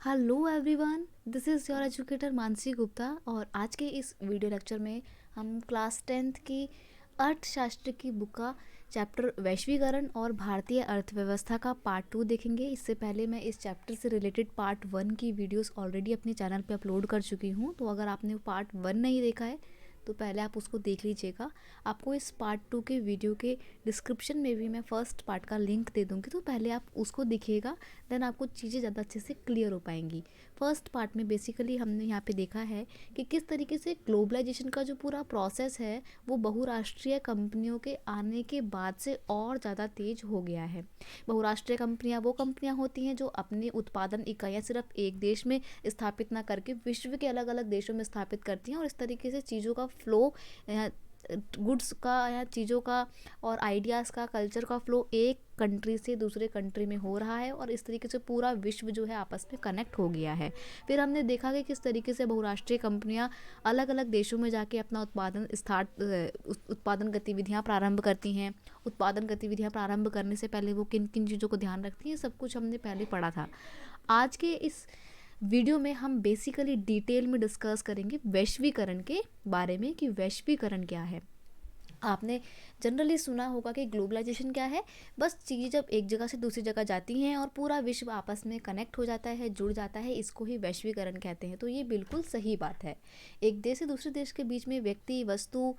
Hello everyone, this is your educator Mansi Gupta. और आज के इस वीडियो लेक्चर में हम क्लास 10th की अर्थशास्त्र की बुक का चैप्टर वैश्वीकरण और भारतीय अर्थव्यवस्था का पार्ट 2 देखेंगे। इससे पहले मैं इस चैप्टर से रिलेटेड पार्ट 1 की वीडियोस ऑलरेडी अपने चैनल पे अपलोड कर चुकी हूँ, तो अगर आपने पार्ट 1 नहीं देखा है तो पहले आप उसको देख लीजिएगा। आपको इस पार्ट 2 के वीडियो के डिस्क्रिप्शन में भी मैं फर्स्ट पार्ट का लिंक दे दूँगी, तो पहले आप उसको देखिएगा, देन आपको चीज़ें ज़्यादा अच्छे से क्लियर हो पाएंगी। फर्स्ट पार्ट में बेसिकली हमने यहाँ पे देखा है कि किस तरीके से ग्लोबलाइजेशन का जो पूरा प्रोसेस है वो बहुराष्ट्रीय कंपनियों के आने के बाद से और ज़्यादा तेज हो गया है। बहुराष्ट्रीय कंपनियाँ वो कंपनियाँ होती हैं जो अपनी उत्पादन इकाइयाँ सिर्फ एक देश में स्थापित ना करके विश्व के अलग अलग देशों में स्थापित करती हैं, और इस तरीके से चीज़ों का फ्लो, गुड्स का या चीज़ों का और आइडियाज़ का, कल्चर का फ्लो एक कंट्री से दूसरे कंट्री में हो रहा है, और इस तरीके से पूरा विश्व जो है आपस में कनेक्ट हो गया है। फिर हमने देखा कि किस तरीके से बहुराष्ट्रीय कंपनियां अलग अलग देशों में जाके अपना उत्पादन गतिविधियां प्रारंभ करती हैं। उत्पादन गतिविधियां प्रारंभ करने से पहले वो किन किन चीज़ों को ध्यान रखती हैं, सब कुछ हमने पहले पढ़ा था। आज के इस वीडियो में हम बेसिकली डिटेल में डिस्कस करेंगे वैश्वीकरण के बारे में कि वैश्वीकरण क्या है। आपने जनरली सुना होगा कि ग्लोबलाइजेशन क्या है, बस चीज़ें जब एक जगह से दूसरी जगह जाती हैं और पूरा विश्व आपस में कनेक्ट हो जाता है, जुड़ जाता है, इसको ही वैश्वीकरण कहते हैं। तो ये बिल्कुल सही बात है। एक देश से दूसरे देश के बीच में व्यक्ति, वस्तु,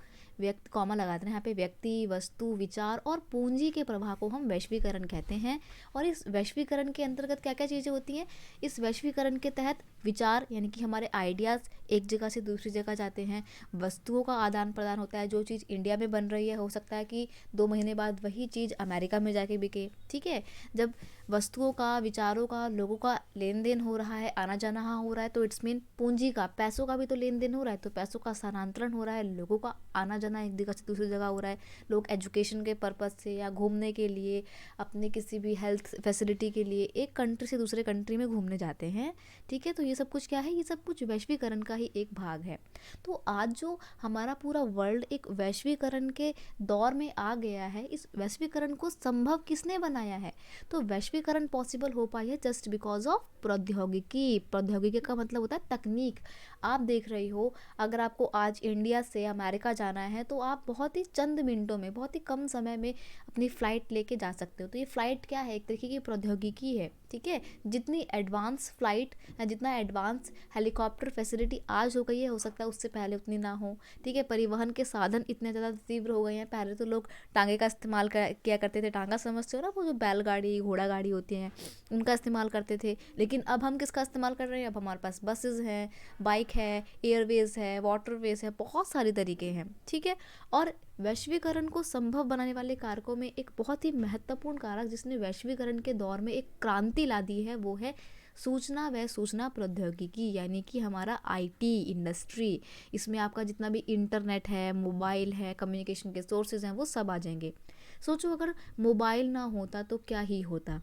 कॉमा लगाते हैं यहाँ पे, व्यक्ति, वस्तु, विचार और पूंजी के प्रवाह को हम वैश्वीकरण कहते हैं। और इस वैश्वीकरण के अंतर्गत क्या क्या चीज़ें होती हैं? इस वैश्वीकरण के तहत विचार यानी कि हमारे आइडियाज़ एक जगह से दूसरी जगह जाते हैं। वस्तुओं का आदान प्रदान होता है। जो चीज़ इंडिया में बन रही है हो सकता है कि 2 महीने बाद वही चीज़ अमेरिका में जाके बिके। ठीक है, जब वस्तुओं का, विचारों का, लोगों का लेन देन हो रहा है, आना जाना हो रहा है, तो इट्स मीन पूंजी का, पैसों का भी तो लेन देन हो रहा है, तो पैसों का स्थानांतरण हो रहा है, लोगों का आना जाना एक जगह से दूसरी जगह हो रहा है। लोग एजुकेशन के पर्पज़ से या घूमने के लिए, अपने किसी भी हेल्थ फैसिलिटी के लिए एक कंट्री से दूसरे कंट्री में घूमने जाते हैं। ठीक है, तो ये सब कुछ क्या है? ये सब कुछ वैश्वीकरण का ही एक भाग है। तो आज जो हमारा पूरा वर्ल्ड एक वैश्वीकरण के दौर में आ गया है, इस वैश्वीकरण को संभव किसने बनाया है? तो वैश्वीकरण पॉसिबल हो पाई है जस्ट बिकॉज ऑफ प्रौद्योगिकी। प्रौद्योगिकी का मतलब होता है तकनीक। आप देख रही हो, अगर आपको आज इंडिया से अमेरिका जाना है तो आप बहुत ही चंद मिनटों में, बहुत ही कम समय में अपनी फ़्लाइट लेके जा सकते हो। तो ये फ़्लाइट क्या है? एक तरीके की प्रौद्योगिकी है। ठीक है, जितनी एडवांस फ्लाइट या जितना एडवांस हेलीकॉप्टर फैसिलिटी आज हो गई है, हो सकता है उससे पहले उतनी ना हो। ठीक है, परिवहन के साधन इतने ज़्यादा तीव्र हो गए हैं। पहले तो लोग टांगे का इस्तेमाल किया करते थे। टांगा समझते हो ना, वो जो बैलगाड़ी, घोड़ा गाड़ी होती हैं, उनका इस्तेमाल करते थे। लेकिन अब हम किसका इस्तेमाल कर रहे हैं? अब हमारे पास बसेस हैं, बाइक है, एयरवेज है, वाटरवेज है, बहुत सारे तरीके हैं। ठीक है, और वैश्वीकरण को संभव बनाने वाले कारकों में एक बहुत ही महत्वपूर्ण कारक जिसने वैश्वीकरण के दौर में एक क्रांति ला दी है, वो है सूचना व सूचना प्रौद्योगिकी, यानी कि हमारा आईटी इंडस्ट्री। इसमें आपका जितना भी इंटरनेट है, मोबाइल है, कम्युनिकेशन के सोर्सेज हैं, वो सब आ जाएंगे। सोचो, अगर मोबाइल ना होता तो क्या ही होता।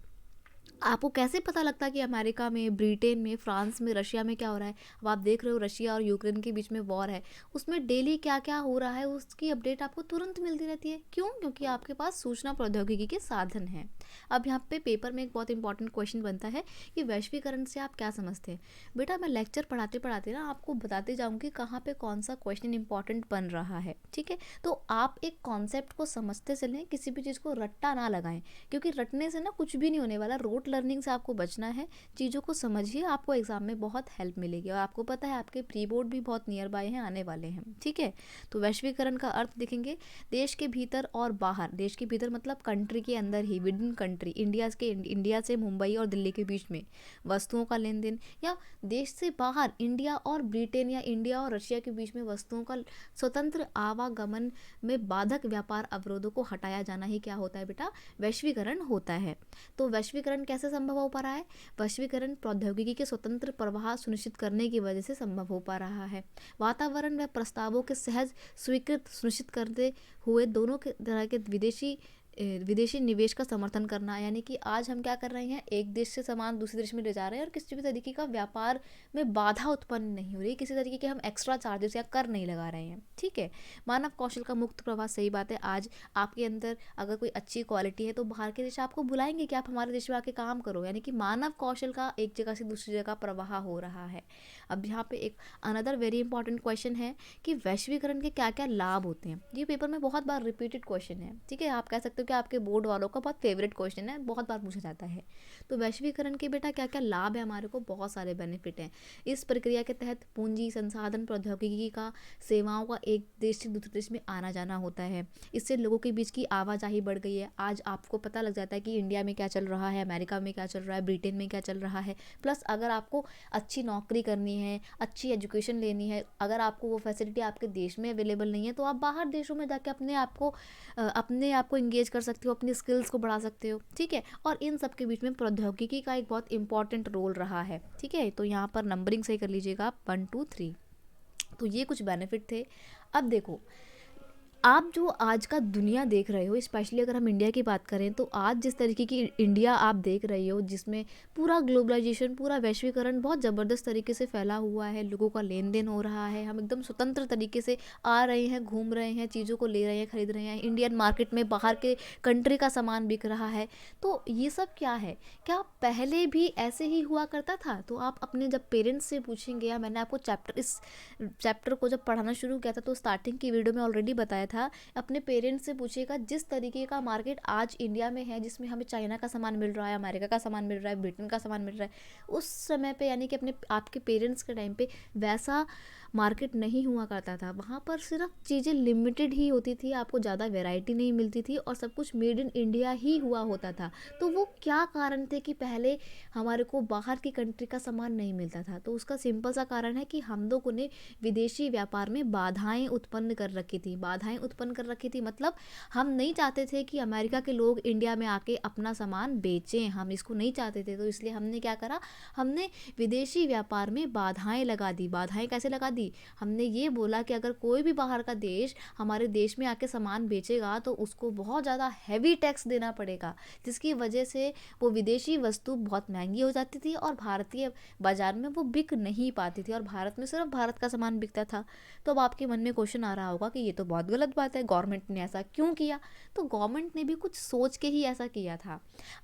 आपको कैसे पता लगता कि अमेरिका में, ब्रिटेन में, फ्रांस में, रशिया में क्या हो रहा है? अब आप देख रहे हो रशिया और यूक्रेन के बीच में वॉर है, उसमें डेली क्या क्या हो रहा है उसकी अपडेट आपको तुरंत मिलती रहती है। क्यों? क्योंकि आपके पास सूचना प्रौद्योगिकी के साधन हैं। अब यहाँ पे पेपर में एक बहुत इंपॉर्टेंट क्वेश्चन बनता है कि वैश्वीकरण से आप क्या समझते हैं? बेटा, मैं लेक्चर पढ़ाते पढ़ाते ना आपको बताते जाऊँगी कहाँ पे कौन सा क्वेश्चन इंपॉर्टेंट बन रहा है। ठीक है, तो आप एक कॉन्सेप्ट को समझते चलें, किसी भी चीज़ को रट्टा ना लगाएं, क्योंकि रटने से ना कुछ भी नहीं होने वाला। रोट लर्निंग से आपको बचना है। चीज़ों को समझिए, आपको एग्जाम में बहुत हेल्प मिलेगी। और आपको पता है आपके प्री बोर्ड भी बहुत नियर बाय हैं, आने वाले हैं। ठीक है, तो वैश्वीकरण का अर्थ देखेंगे, देश के भीतर और बाहर। देश के भीतर मतलब कंट्री के अंदर ही, विद इन कंट्री, इंडिया से मुंबई और दिल्ली के बीच में वस्तुओं का लेन देन, या देश से बाहर इंडिया और ब्रिटेन या इंडिया और रशिया के बीच में वस्तुओं का स्वतंत्र आवागमन में बाधक व्यापार अवरोधों को हटाया जाना ही क्या होता है बेटा? वैश्वीकरण होता है। तो वैश्वीकरण कैसे संभव हो पा रहा है? वैश्वीकरण प्रौद्योगिकी के स्वतंत्र प्रवाह सुनिश्चित करने की वजह से संभव हो पा रहा है। वातावरण व प्रस्तावों के सहज स्वीकृत सुनिश्चित करते हुए दोनों के तरह के विदेशी विदेशी निवेश का समर्थन करना, यानी कि आज हम क्या कर रहे हैं, एक देश से सामान दूसरे देश में ले जा रहे हैं और किसी भी तरीके का व्यापार में बाधा उत्पन्न नहीं हो रही, किसी तरीके के हम एक्स्ट्रा चार्जेस या कर नहीं लगा रहे हैं, ठीक है। मानव कौशल का मुक्त प्रवाह, सही बात है। आज आपके अंदर अगर कोई अच्छी क्वालिटी है तो बाहर के देश आपको बुलाएंगे कि आप हमारे देश में आके काम करो, यानी कि मानव कौशल का एक जगह से दूसरी जगह प्रवाह हो रहा है। अब यहाँ पे एक अनदर वेरी इंपॉर्टेंट क्वेश्चन है कि वैश्वीकरण के क्या क्या लाभ होते हैं। ये पेपर में बहुत बार रिपीटेड क्वेश्चन है, ठीक है, आप कह सकते हो कि आपके बोर्ड वालों का बहुत फेवरेट क्वेश्चन है, बहुत बार पूछा जाता है। तो वैश्वीकरण के बेटा क्या क्या लाभ है हमारे को, बहुत सारे बेनिफिट हैं। इस प्रक्रिया के तहत पूंजी, संसाधन, प्रौद्योगिकी का, सेवाओं का एक देश से दूसरे देश में आना जाना होता है। इससे लोगों के बीच की आवाजाही बढ़ गई है। आज आपको पता लग जाता है कि इंडिया में क्या चल रहा है, अमेरिका में क्या चल रहा है, ब्रिटेन में क्या चल रहा है। प्लस अगर आपको अच्छी नौकरी करनी है, अच्छी एजुकेशन लेनी है, अगर आपको वो फैसिलिटी आपके देश में अवेलेबल नहीं है तो आप बाहर देशों में जाके अपने आप को इंगेज कर सकते हो, अपनी स्किल्स को बढ़ा सकते हो, ठीक है। और इन सब के बीच में प्रौद्योगिकी का एक बहुत इंपॉर्टेंट रोल रहा है, ठीक है। तो यहाँ पर नंबरिंग सही कर लीजिएगा आप, 1 2 3। तो ये कुछ बेनिफिट थे। अब देखो, आप जो आज का दुनिया देख रहे हो, स्पेशली अगर हम इंडिया की बात करें, तो आज जिस तरीके की इंडिया आप देख रही हो, जिसमें पूरा ग्लोबलाइजेशन, पूरा वैश्वीकरण बहुत ज़बरदस्त तरीके से फैला हुआ है, लोगों का लेन देन हो रहा है, हम एकदम स्वतंत्र तरीके से आ रहे हैं, घूम रहे हैं, चीज़ों को ले रहे हैं, खरीद रहे हैं, इंडियन मार्केट में बाहर के कंट्री का सामान बिक रहा है। तो ये सब क्या है, क्या पहले भी ऐसे ही हुआ करता था? तो आप अपने जब पेरेंट्स से पूछेंगे, या मैंने आपको इस चैप्टर को जब पढ़ाना शुरू किया था तो स्टार्टिंग की वीडियो में ऑलरेडी बताया था, अपने पेरेंट्स से पूछिएगा, जिस तरीके का मार्केट आज इंडिया में है, जिसमें हमें चाइना का सामान मिल रहा है, अमेरिका का सामान मिल रहा है, ब्रिटेन का सामान मिल रहा है, उस समय पे यानी कि आपके पेरेंट्स के टाइम पे वैसा मार्केट नहीं हुआ करता था। वहाँ पर सिर्फ चीज़ें लिमिटेड ही होती थी, आपको ज़्यादा वैरायटी नहीं मिलती थी और सब कुछ मेड इन इंडिया ही हुआ होता था। तो वो क्या कारण थे कि पहले हमारे को बाहर की कंट्री का सामान नहीं मिलता था? तो उसका सिंपल सा कारण है कि हम लोगों ने विदेशी व्यापार में बाधाएं उत्पन्न कर रखी थी। बाधाएं उत्पन्न कर रखी थी मतलब हम नहीं चाहते थे कि अमेरिका के लोग इंडिया में आके अपना सामान बेचें, हम इसको नहीं चाहते थे। तो इसलिए हमने क्या करा, हमने विदेशी व्यापार में बाधाएं लगा दी। बाधाएं कैसे लगा दी? हमने ये बोला कि अगर कोई भी बाहर का देश हमारे देश में आके सामान बेचेगा तो उसको बहुत ज़्यादा हैवी टैक्स देना पड़ेगा, जिसकी वजह से वो विदेशी वस्तु बहुत महंगी हो जाती थी और भारतीय बाजार में वो बिक नहीं पाती थी और भारत में सिर्फ भारत का सामान बिकता था। तो अब आपके मन में क्वेश्चन आ रहा होगा कि ये तो बहुत गलत बात है, गवर्नमेंट ने ऐसा क्यों किया? तो गवर्नमेंट ने भी कुछ सोच के ही ऐसा किया था।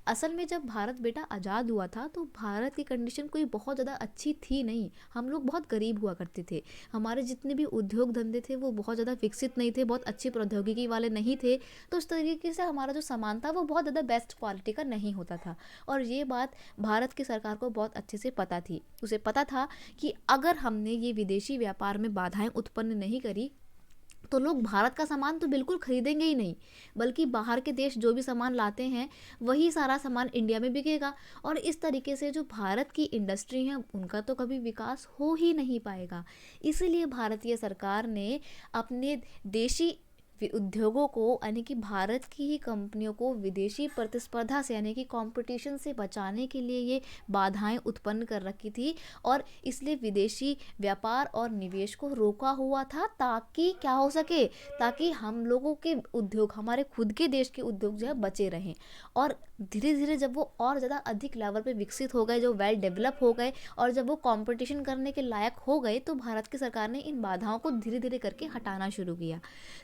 असल में जब भारत बेटा आज़ाद हुआ था तो भारत की कंडीशन कोई बहुत ज़्यादा अच्छी थी नहीं, हम लोग बहुत गरीब हुआ करते थे, हमारे जितने भी उद्योग धंधे थे वो बहुत ज़्यादा विकसित नहीं थे, बहुत अच्छी प्रौद्योगिकी वाले नहीं थे। तो इस तरीके से हमारा जो सामान था वो बहुत ज़्यादा बेस्ट क्वालिटी का नहीं होता था और ये बात भारत की सरकार को बहुत अच्छे से पता थी। उसे पता था कि अगर हमने ये विदेशी व्यापार में बाधाएं उत्पन्न नहीं करी तो लोग भारत का सामान तो बिल्कुल खरीदेंगे ही नहीं, बल्कि बाहर के देश जो भी सामान लाते हैं वही सारा सामान इंडिया में बिकेगा और इस तरीके से जो भारत की इंडस्ट्री है उनका तो कभी विकास हो ही नहीं पाएगा। इसीलिए भारतीय सरकार ने अपने देशी उद्योगों को यानी कि भारत की ही कंपनियों को विदेशी प्रतिस्पर्धा से यानी कि कंपटीशन से बचाने के लिए ये बाधाएं उत्पन्न कर रखी थी और इसलिए विदेशी व्यापार और निवेश को रोका हुआ था ताकि क्या हो सके, ताकि हम लोगों के उद्योग, हमारे खुद के देश के उद्योग जो है बचे रहें। और धीरे धीरे जब वो और ज़्यादा अधिक लेवल पे विकसित हो गए, जो वेल डेवलप हो गए और जब वो कंपटीशन करने के लायक हो गए तो भारत की सरकार ने इन बाधाओं को धीरे धीरे करके हटाना शुरू किया।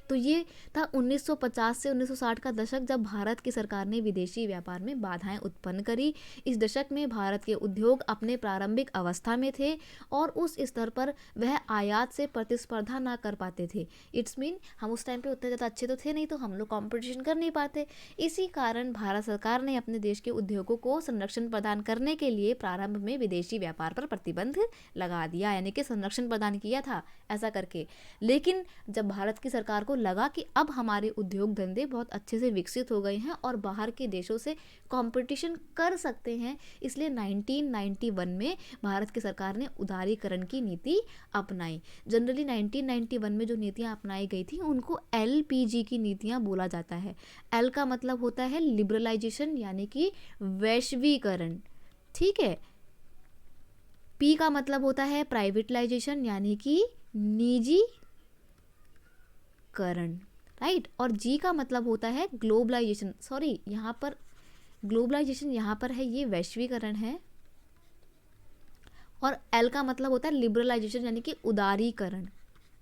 तो ये था 1950 से 1960 का दशक, जब भारत की सरकार ने विदेशी व्यापार में बाधाएं उत्पन्न करी। इस दशक में भारत के उद्योग अपने प्रारंभिक अवस्था में थे और उस स्तर पर वह आयात से प्रतिस्पर्धा ना कर पाते थे। इट्स मीन हम उस टाइम पे उतने ज़्यादा अच्छे तो थे नहीं, तो हम लोग कॉम्पिटिशन कर नहीं पाते। इसी कारण भारत सरकार ने अपने देश के उद्योगों को संरक्षण प्रदान करने के लिए प्रारंभ में विदेशी व्यापार पर प्रतिबंध लगा दिया, यानी कि संरक्षण प्रदान किया था ऐसा करके। लेकिन जब भारत की सरकार को लगा कि अब हमारे उद्योग धंधे बहुत अच्छे से विकसित हो गए हैं और बाहर के देशों से कंपटीशन कर सकते हैं, इसलिए 1991 में भारत की सरकार ने उदारीकरण की नीति अपनाई। जनरली 1991 में जो नीतियां अपनाई गई थी उनको LPG की नीतियां बोला जाता है। एल का मतलब होता है लिबरलाइजेशन यानी कि वैश्वीकरण, ठीक है। पी का मतलब होता है प्राइवेटलाइजेशन यानी कि निजीकरण। राइट। और जी का मतलब होता है ग्लोबलाइजेशन, सॉरी यहाँ पर ग्लोबलाइजेशन यहाँ पर है ये वैश्वीकरण है। और एल का मतलब होता है लिबरलाइजेशन यानी कि उदारीकरण,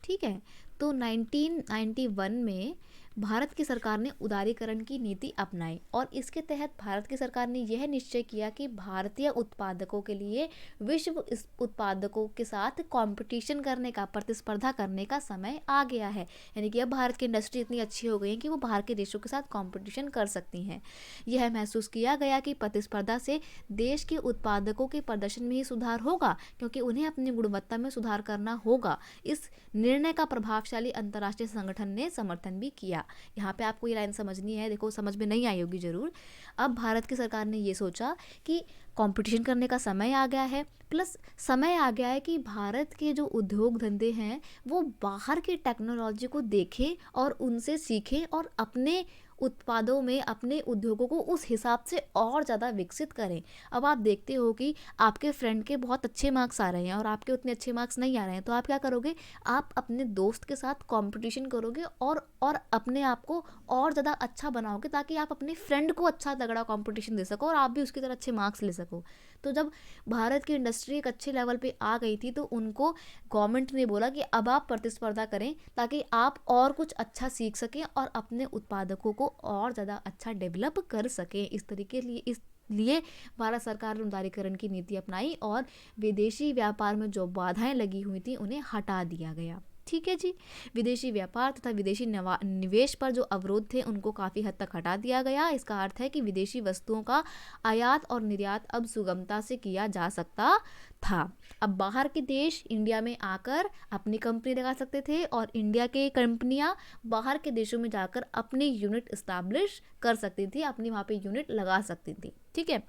ठीक है। तो 1991 में भारत की सरकार ने उदारीकरण की नीति अपनाई और इसके तहत भारत की सरकार ने यह निश्चय किया कि भारतीय उत्पादकों के लिए विश्व उत्पादकों के साथ कंपटीशन करने का, प्रतिस्पर्धा करने का समय आ गया है। यानी कि अब भारत की इंडस्ट्री इतनी अच्छी हो गई है कि वो बाहर के देशों के साथ कंपटीशन कर सकती हैं। यह महसूस किया गया कि प्रतिस्पर्धा से देश के उत्पादकों के प्रदर्शन में ही सुधार होगा, क्योंकि उन्हें अपनी गुणवत्ता में सुधार करना होगा। इस निर्णय का प्रभावशाली अंतर्राष्ट्रीय संगठन ने समर्थन भी किया। यहाँ पे आपको ये लाइन समझनी है, देखो समझ में नहीं आई होगी जरूर। अब भारत की सरकार ने ये सोचा कि कंपटीशन करने का समय आ गया है, प्लस समय आ गया है कि भारत के जो उद्योग धंधे हैं वो बाहर की टेक्नोलॉजी को देखें और उनसे सीखें और अपने उत्पादों में, अपने उद्योगों को उस हिसाब से और ज़्यादा विकसित करें। अब आप देखते हो कि आपके फ्रेंड के बहुत अच्छे मार्क्स आ रहे हैं और आपके उतने अच्छे मार्क्स नहीं आ रहे हैं, तो आप क्या करोगे, आप अपने दोस्त के साथ कंपटीशन करोगे और अपने आप को और ज़्यादा अच्छा बनाओगे, ताकि आप अपने फ्रेंड को अच्छा तगड़ा कंपटीशन दे सको और आप भी उसकी तरह अच्छे मार्क्स ले सको। तो जब भारत की इंडस्ट्री एक अच्छे लेवल पे आ गई थी, तो उनको गवर्नमेंट ने बोला कि अब आप प्रतिस्पर्धा करें ताकि आप और कुछ अच्छा सीख सकें और अपने उत्पादकों को और ज़्यादा अच्छा डेवलप कर सकें। इस तरीके लिए भारत सरकार ने उदारीकरण की नीति अपनाई और विदेशी व्यापार में जो बाधाएं लगी हुई थी उन्हें हटा दिया गया। ठीक है जी। विदेशी व्यापार तथा विदेशी निवेश पर जो अवरोध थे उनको काफ़ी हद तक हटा दिया गया। इसका अर्थ है कि विदेशी वस्तुओं का आयात और निर्यात अब सुगमता से किया जा सकता था। अब बाहर के देश इंडिया में आकर अपनी कंपनी लगा सकते थे और इंडिया के कंपनियां बाहर के देशों में जाकर अपनी यूनिट इस्टेब्लिश कर सकती थी, अपनी वहाँ पे यूनिट लगा सकती थी। ठीक है।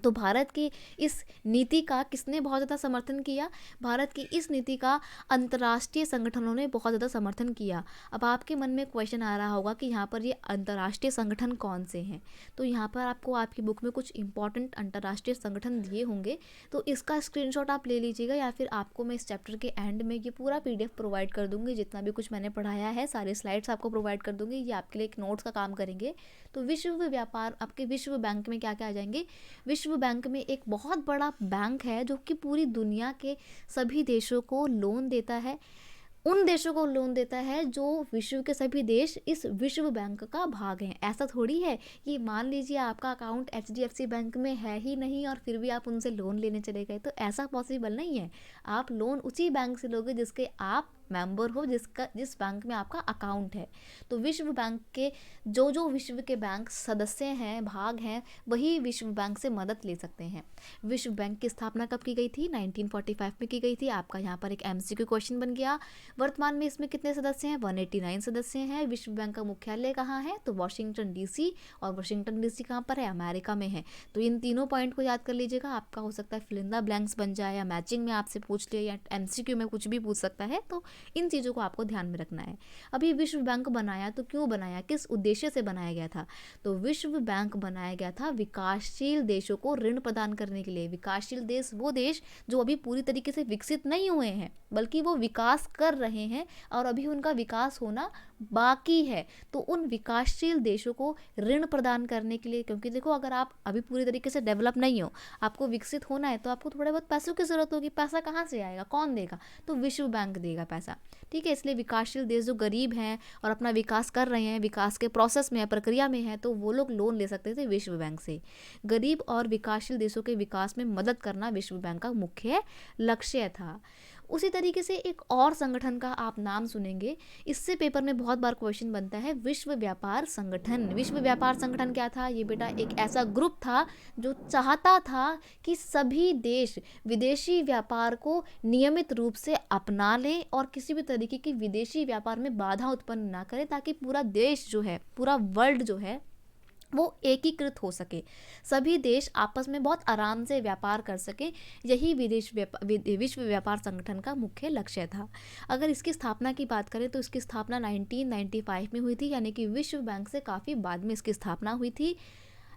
तो भारत की इस नीति का किसने बहुत ज़्यादा समर्थन किया? भारत की इस नीति का अंतर्राष्ट्रीय संगठनों ने बहुत ज़्यादा समर्थन किया। अब आपके मन में क्वेश्चन आ रहा होगा कि यहाँ पर ये अंतर्राष्ट्रीय संगठन कौन से हैं? तो यहाँ पर आपको आपकी बुक में कुछ इंपॉर्टेंट अंतर्राष्ट्रीय संगठन दिए होंगे, तो इसका स्क्रीनशॉट आप ले लीजिएगा, या फिर आपको मैं इस चैप्टर के एंड में ये पूरा PDF प्रोवाइड कर दूँगी। जितना भी कुछ मैंने पढ़ाया है सारे स्लाइड्स आपको प्रोवाइड कर दूँगी, ये आपके लिए एक नोट्स का काम करेंगे। तो विश्व व्यापार, आपके विश्व बैंक में क्या क्या आ जाएंगे? विश्व बैंक में एक बहुत बड़ा बैंक है जो कि पूरी दुनिया के सभी देशों को लोन देता है। उन देशों को लोन देता है जो विश्व के सभी देश इस विश्व बैंक का भाग हैं। ऐसा थोड़ी है कि मान लीजिए आपका अकाउंट HDFC बैंक में है ही नहीं और फिर भी आप उनसे लोन लेने चले गए, तो ऐसा पॉसिबल नहीं है। आप लोन उसी बैंक से लोगे जिसके आप मेंबर हो, जिस बैंक में आपका अकाउंट है। तो विश्व बैंक के जो विश्व के बैंक सदस्य हैं, भाग हैं, वही विश्व बैंक से मदद ले सकते हैं। विश्व बैंक की स्थापना कब की गई थी? 1945 में की गई थी। आपका यहाँ पर एक MCQ क्वेश्चन बन गया। वर्तमान में इसमें कितने सदस्य हैं? 189 सदस्य हैं। विश्व बैंक का मुख्यालय कहाँ है? तो वाशिंगटन DC। और वाशिंगटन DC कहाँ पर है? अमेरिका में है। तो इन तीनों पॉइंट को याद कर लीजिएगा। आपका हो सकता है फिल इन द ब्लैंक्स बन जाए, या मैचिंग में आपसे पूछ ले, या MCQ में कुछ भी पूछ सकता है। तो इन चीज़ों को आपको ध्यान में रखना है। अभी विश्व बैंक बनाया तो क्यों बनाया, किस उद्देश्य से बनाया गया था? तो विश्व बैंक बनाया गया था विकासशील देशों को ऋण प्रदान करने के लिए। विकासशील देश वो देश जो अभी पूरी तरीके से विकसित नहीं हुए हैं, बल्कि वो विकास कर रहे हैं और अभी उनका विकास होना बाकी है। तो उन विकासशील देशों को ऋण प्रदान करने के लिए, क्योंकि देखो अगर आप अभी पूरी तरीके से डेवलप नहीं हो, आपको विकसित होना है, तो आपको थोड़े बहुत पैसों की ज़रूरत होगी। पैसा कहाँ से आएगा, कौन देगा? तो विश्व बैंक देगा पैसा। ठीक है। इसलिए विकासशील देश जो गरीब हैं और अपना विकास कर रहे हैं, विकास के प्रोसेस में है, प्रक्रिया में है, तो वो लोग लोन ले सकते थे विश्व बैंक से। गरीब और विकासशील देशों के विकास में मदद करना विश्व बैंक का मुख्य लक्ष्य था। उसी तरीके से एक और संगठन का आप नाम सुनेंगे, इससे पेपर में बहुत बार क्वेश्चन बनता है, विश्व व्यापार संगठन। विश्व व्यापार संगठन क्या था? ये बेटा एक ऐसा ग्रुप था जो चाहता था कि सभी देश विदेशी व्यापार को नियमित रूप से अपना लें और किसी भी तरीके की विदेशी व्यापार में बाधा उत्पन्न ना करें, ताकि पूरा देश जो है, पूरा वर्ल्ड जो है, वो एकीकृत हो सके, सभी देश आपस में बहुत आराम से व्यापार कर सके। यही विश्व व्यापार संगठन का मुख्य लक्ष्य था। अगर इसकी स्थापना की बात करें तो इसकी स्थापना 1995 में हुई थी, यानी कि विश्व बैंक से काफ़ी बाद में इसकी स्थापना हुई थी।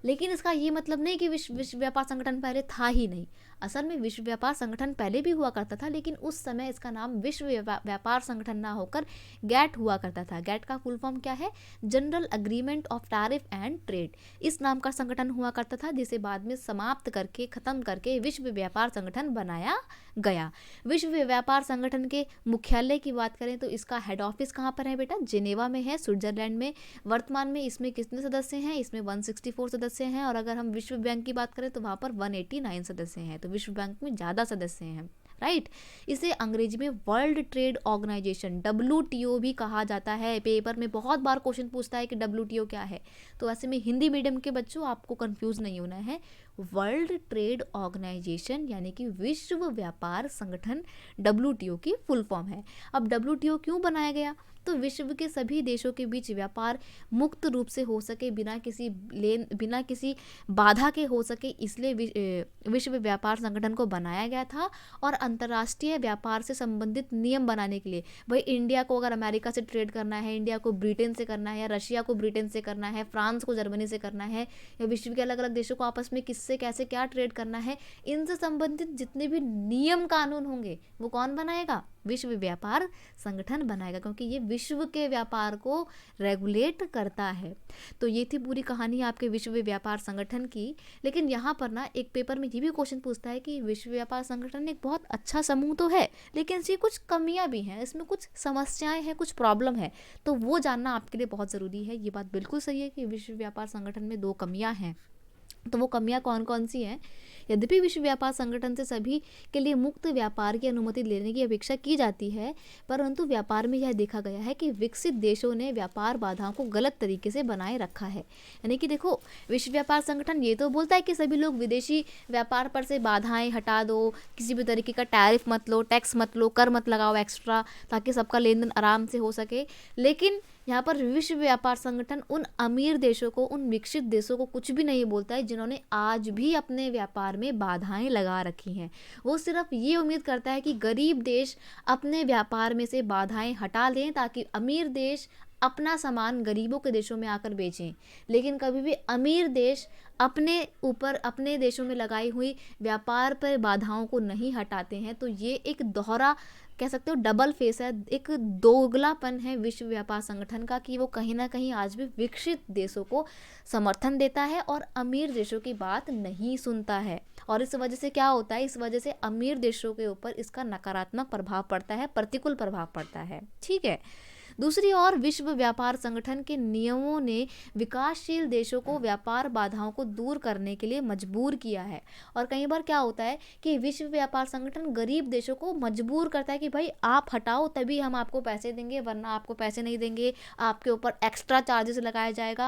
लेकिन इसका ये मतलब नहीं कि विश्व व्यापार संगठन पहले था ही नहीं। असल में विश्व व्यापार संगठन पहले भी हुआ करता था, लेकिन उस समय इसका नाम विश्व व्यापार संगठन ना होकर गैट हुआ करता था। गैट का फुल फॉर्म क्या है? General agreement of tariff and trade. इस नाम का संगठन हुआ करता था, जिसे बाद में समाप्त करके खत्म करके विश्व व्यापार संगठन बनाया गया। विश्व व्यापार संगठन के मुख्यालय की बात करें तो इसका हेड ऑफिस कहाँ पर है बेटा? जिनेवा में है, स्विट्जरलैंड में। वर्तमान में इसमें कितने सदस्य हैं? इसमें 164 सदस्य हैं। और अगर हम विश्व बैंक की बात करें तो वहाँ पर 189 सदस्य हैं। तो विश्व बैंक में ज़्यादा सदस्य हैं, राइट। इसे अंग्रेजी में वर्ल्ड ट्रेड ऑर्गेनाइजेशन WTO भी कहा जाता है। पेपर में बहुत बार क्वेश्चन पूछता है कि WTO क्या है, तो ऐसे में हिंदी मीडियम के बच्चों आपको कंफ्यूज नहीं होना है। वर्ल्ड ट्रेड ऑर्गेनाइजेशन यानी कि विश्व व्यापार संगठन WTO की फुल फॉर्म है। अब WTO क्यों बनाया गया? तो विश्व के सभी देशों के बीच व्यापार मुक्त रूप से हो सके, बिना किसी बाधा के हो सके, इसलिए विश्व व्यापार संगठन को बनाया गया था। और अंतर्राष्ट्रीय व्यापार से संबंधित नियम बनाने के लिए, भाई इंडिया को अगर अमेरिका से ट्रेड करना है, इंडिया को ब्रिटेन से करना है, या रशिया को ब्रिटेन से करना है, फ्रांस को जर्मनी से करना है, या विश्व के अलग अलग देशों को आपस में किससे कैसे क्या ट्रेड करना है, इनसे संबंधित जितने भी नियम कानून होंगे वो कौन बनाएगा? विश्व व्यापार संगठन बनाएगा, क्योंकि ये विश्व के व्यापार को रेगुलेट करता है। तो ये थी पूरी कहानी आपके विश्व व्यापार संगठन की। लेकिन यहाँ पर ना एक पेपर में ये भी क्वेश्चन पूछता है कि विश्व व्यापार संगठन एक बहुत अच्छा समूह तो है, लेकिन इसकी कुछ कमियां भी हैं, इसमें कुछ समस्याएं हैं, कुछ प्रॉब्लम है, तो वो जानना आपके लिए बहुत ज़रूरी है। ये बात बिल्कुल सही है कि विश्व व्यापार संगठन में 2 कमियाँ हैं। तो वो कमियां कौन कौन सी हैं? यद्यपि विश्व व्यापार संगठन से सभी के लिए मुक्त व्यापार की अनुमति लेने की अपेक्षा की जाती है, परंतु व्यापार में यह देखा गया है कि विकसित देशों ने व्यापार बाधाओं को गलत तरीके से बनाए रखा है। यानी कि देखो, विश्व व्यापार संगठन ये तो बोलता है कि सभी लोग विदेशी व्यापार पर से बाधाएं हटा दो, किसी भी तरीके का टैरिफ मत लो, टैक्स मत लो, कर मत लगाओ एक्स्ट्रा, ताकि सबका लेन देन आराम से हो सके। लेकिन यहाँ पर विश्व व्यापार संगठन उन अमीर देशों को, उन विकसित देशों को कुछ भी नहीं बोलता है जिन्होंने आज भी अपने व्यापार में बाधाएं लगा रखी हैं। वो सिर्फ ये उम्मीद करता है कि गरीब देश अपने व्यापार में से बाधाएं हटा लें, ताकि अमीर देश अपना सामान गरीबों के देशों में आकर बेचें। लेकिन कभी भी अमीर देश अपने देशों में लगाई हुई व्यापार पर बाधाओं को नहीं हटाते हैं। तो ये एक दोहरा, कह सकते हो डबल फेस है, एक दोगलापन है विश्व व्यापार संगठन का, कि वो कहीं ना कहीं आज भी विकसित देशों को समर्थन देता है और अमीर देशों की बात नहीं सुनता है। और इस वजह से क्या होता है? इस वजह से अमीर देशों के ऊपर इसका नकारात्मक प्रभाव पड़ता है, प्रतिकूल प्रभाव पड़ता है, ठीक है। दूसरी ओर विश्व व्यापार संगठन के नियमों ने विकासशील देशों को व्यापार बाधाओं को दूर करने के लिए मजबूर किया है। और कई बार क्या होता है कि विश्व व्यापार संगठन गरीब देशों को मजबूर करता है कि भाई आप हटाओ तभी हम आपको पैसे देंगे, वरना आपको पैसे नहीं देंगे, आपके ऊपर एक्स्ट्रा चार्जेस लगाया जाएगा,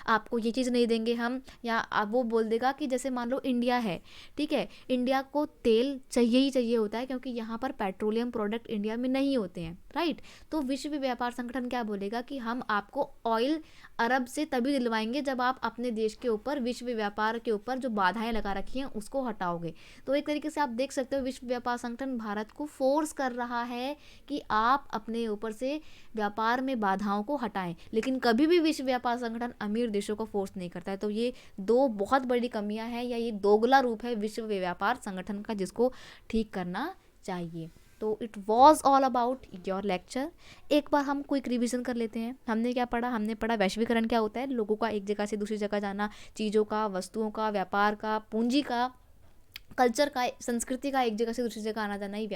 आपको ये चीज़ नहीं देंगे हम। या वो बोल देगा कि जैसे मान लो इंडिया है, ठीक है, इंडिया को तेल चाहिए ही चाहिए होता है, क्योंकि यहाँ पर पेट्रोलियम प्रोडक्ट इंडिया में नहीं होते हैं, राइट। तो विश्व व्यापार संगठन क्या बोलेगा कि हम आपको ऑयल अरब से तभी दिलवाएंगे जब आप अपने देश के ऊपर, विश्व व्यापार के ऊपर जो बाधाएं लगा रखी हैं उसको हटाओगे। तो एक तरीके से आप देख सकते हो विश्व व्यापार संगठन भारत को फोर्स कर रहा है कि आप अपने ऊपर से व्यापार में बाधाओं को हटाएं, लेकिन कभी भी विश्व व्यापार संगठन अमीर देशों को फोर्स नहीं करता है। तो ये 2 बहुत बड़ी कमियां हैं, या ये दोगला रूप है विश्व व्यापार संगठन का, जिसको ठीक करना चाहिए। तो it was all about your lecture. एक बार हम क्विक रिवीजन कर लेते हैं। हमने क्या पढ़ा? हमने पढ़ा वैश्वीकरण क्या होता है, लोगों का एक जगह से दूसरी जगह जाना, चीज़ों का, वस्तुओं का, व्यापार का, पूंजी का, कल्चर का, संस्कृति का एक जगह से दूसरी जगह आना जाना ही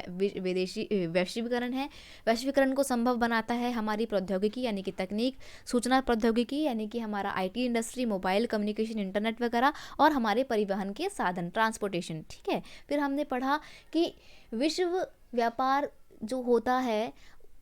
वैश्वीकरण है। वैश्वीकरण को संभव बनाता है हमारी प्रौद्योगिकी यानी कि तकनीक, सूचना प्रौद्योगिकी यानी कि हमारा IT industry, mobile communication, internet वगैरह, और हमारे परिवहन के साधन, ट्रांसपोर्टेशन, ठीक है। फिर हमने पढ़ा कि विश्व व्यापार जो होता है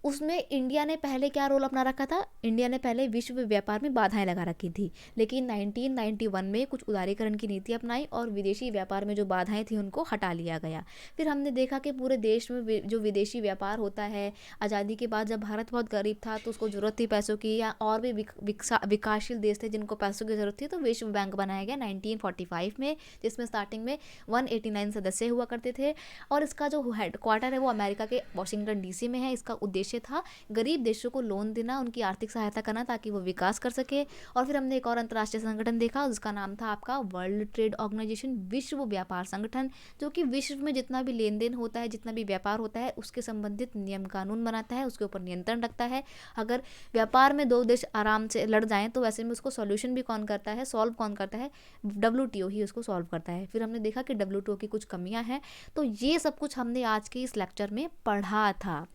उसमें इंडिया ने पहले क्या रोल अपना रखा था? इंडिया ने पहले विश्व व्यापार में बाधाएं लगा रखी थी, लेकिन 1991 में कुछ उदारीकरण की नीति अपनाई और विदेशी व्यापार में जो बाधाएं थी उनको हटा लिया गया। फिर हमने देखा कि पूरे देश में जो विदेशी व्यापार होता है, आज़ादी के बाद जब भारत बहुत गरीब था तो उसको ज़रूरत थी पैसों की, या और भी विकासशील देश थे जिनको पैसों की ज़रूरत थी, तो विश्व बैंक बनाया गया 1945 में, जिसमें स्टार्टिंग में 189 सदस्य हुआ करते थे। और इसका जो हेड क्वार्टर है वो अमेरिका के वाशिंगटन DC में है। इसका उद्देश्य उद्देश्य था गरीब देशों को लोन देना, उनकी आर्थिक सहायता करना ताकि वो विकास कर सके। और फिर हमने एक और अंतर्राष्ट्रीय संगठन देखा जिसका नाम था आपका वर्ल्ड ट्रेड ऑर्गेनाइजेशन, विश्व व्यापार संगठन, जो कि विश्व में जितना भी लेन देन होता है, जितना भी व्यापार होता है, उसके संबंधित नियम कानून बनाता है, उसके ऊपर नियंत्रण रखता है। अगर व्यापार में दो देश आराम से लड़ जाएं तो वैसे में उसको सॉल्यूशन भी कौन करता है, सॉल्व कौन करता है, WTO ही उसको सॉल्व करता है। फिर हमने देखा कि WTO की कुछ कमियां हैं। तो ये सब कुछ हमने आज के इस लेक्चर में पढ़ा था।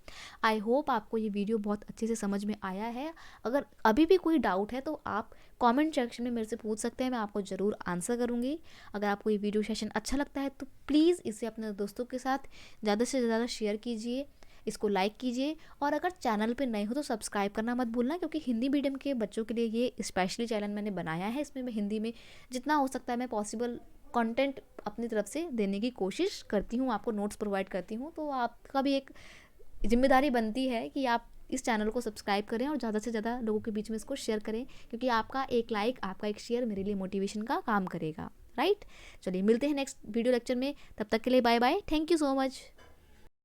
आई होप आपको ये वीडियो बहुत अच्छे से समझ में आया है। अगर अभी भी कोई डाउट है तो आप कमेंट सेक्शन में मेरे से पूछ सकते हैं, मैं आपको ज़रूर आंसर करूँगी। अगर आपको ये वीडियो सेशन अच्छा लगता है तो प्लीज़ इसे अपने दोस्तों के साथ ज़्यादा से ज़्यादा शेयर कीजिए, इसको लाइक कीजिए। और अगर चैनल पे नए हो तो सब्सक्राइब करना मत भूलना, क्योंकि हिंदी मीडियम के बच्चों के लिए ये स्पेशली चैनल मैंने बनाया है। इसमें मैं हिंदी में जितना हो सकता है मैं पॉसिबल कंटेंट अपनी तरफ से देने की कोशिश करती हूँ, आपको नोट्स प्रोवाइड करती हूँ। तो आपका भी एक जिम्मेदारी बनती है कि आप इस चैनल को सब्सक्राइब करें और ज़्यादा से ज़्यादा लोगों के बीच में इसको शेयर करें, क्योंकि आपका एक लाइक, आपका एक शेयर मेरे लिए मोटिवेशन का काम करेगा। राइट, चलिए मिलते हैं नेक्स्ट वीडियो लेक्चर में। तब तक के लिए bye bye, thank you so much.